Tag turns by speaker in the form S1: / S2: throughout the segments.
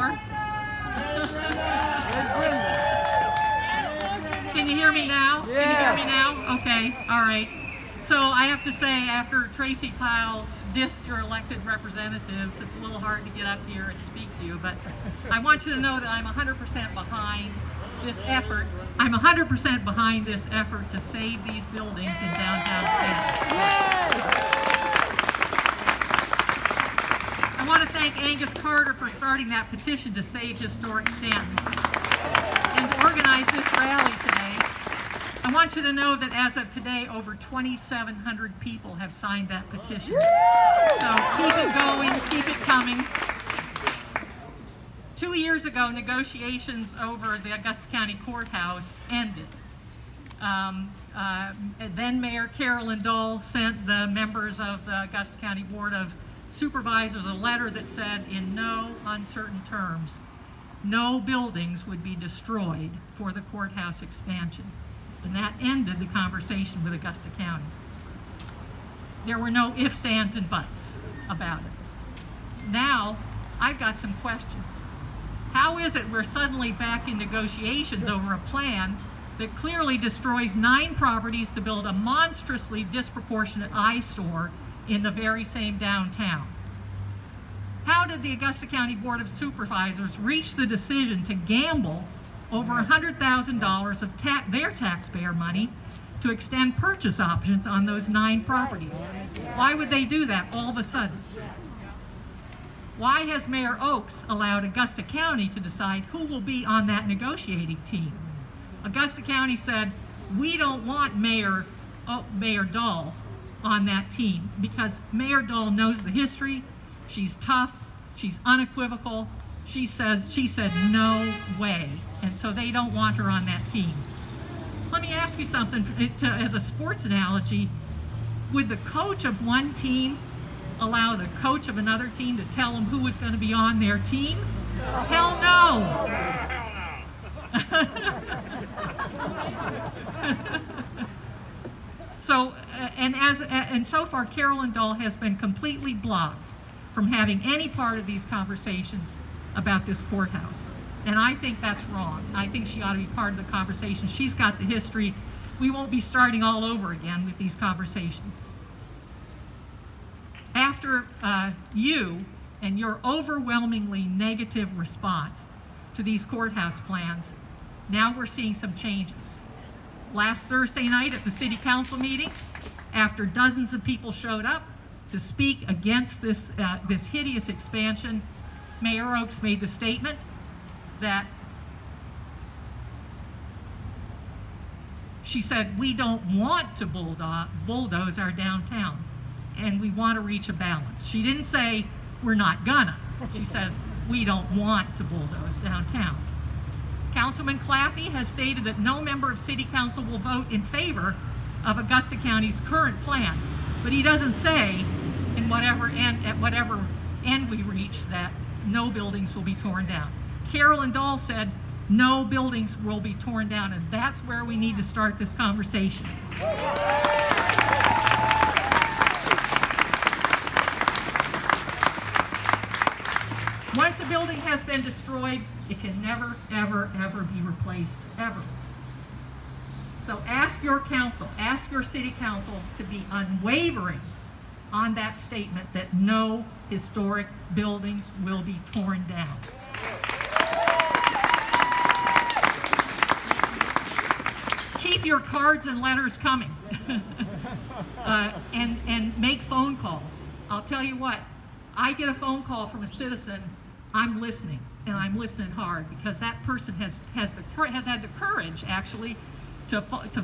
S1: door. Can you hear me now?
S2: Yeah.
S1: Can you hear me now? Okay, all right. So I have to say, after Tracy Kyles dissed your elected representatives, it's a little hard to get up here and speak to you, but I want you to know that I'm 100% behind this effort. I'm 100% behind this effort to save these buildings in downtown Staunton. I want to thank Angus Carter for starting that petition to save historic Staunton and to organize this rally today. I want you to know that as of today, over 2,700 people have signed that petition. So keep it going, keep it coming. 2 years ago, negotiations over the Augusta County Courthouse ended. Then Mayor Carolyn Dole sent the members of the Augusta County Board of Supervisors a letter that said, in no uncertain terms, no buildings would be destroyed for the courthouse expansion. And that ended the conversation with Augusta County. There were no ifs, ands, and buts about it. Now, I've got some questions. How is it we're suddenly back in negotiations over a plan that clearly destroys 9 properties to build a monstrously disproportionate eyesore in the very same downtown? How did the Augusta County Board of Supervisors reach the decision to gamble over $100,000 of their taxpayer money to extend purchase options on those 9 properties? Why would they do that all of a sudden? Why has Mayor Oakes allowed Augusta County to decide who will be on that negotiating team? Augusta County said, we don't want Mayor Dahl on that team because Mayor Dahl knows the history, she's tough, she's unequivocal, she said no way, and so they don't want her on that team. Let me ask you something, as a sports analogy, would the coach of one team allow the coach of another team to tell them who was going to be on their team? Hell no! So, and so far, Carolyn Dole has been completely blocked from having any part of these conversations about this courthouse. And I think that's wrong. I think she ought to be part of the conversation. She's got the history. We won't be starting all over again with these conversations. After you and your overwhelmingly negative response to these courthouse plans, now we're seeing some changes. Last Thursday night at the City Council meeting, after dozens of people showed up to speak against this hideous expansion, Mayor Oakes made the statement that she said, we don't want to bulldoze our downtown, and we want to reach a balance. She didn't say, we're not gonna. She says, we don't want to bulldoze downtown. Councilman Claffey has stated that no member of City Council will vote in favor of Augusta County's current plan, but he doesn't say at whatever end we reach that no buildings will be torn down. Carolyn Dole said no buildings will be torn down, and that's where we need to start this conversation. Once a building has been destroyed, it can never, ever, ever be replaced, ever. So ask your council, ask your city council to be unwavering on that statement that no historic buildings will be torn down. Keep your cards and letters coming and make phone calls. I'll tell you what, I get a phone call from a citizen, I'm listening, and I'm listening hard, because that person has had the courage, actually, to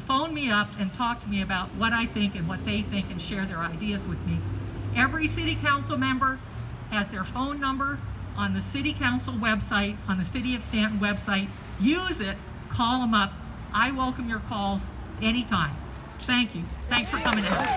S1: phone me up and talk to me about what I think and what they think and share their ideas with me. Every city council member has their phone number on the city council website, on the City of Staunton website. Use it, call them up. I welcome your calls anytime. Thank you. Thanks for coming out.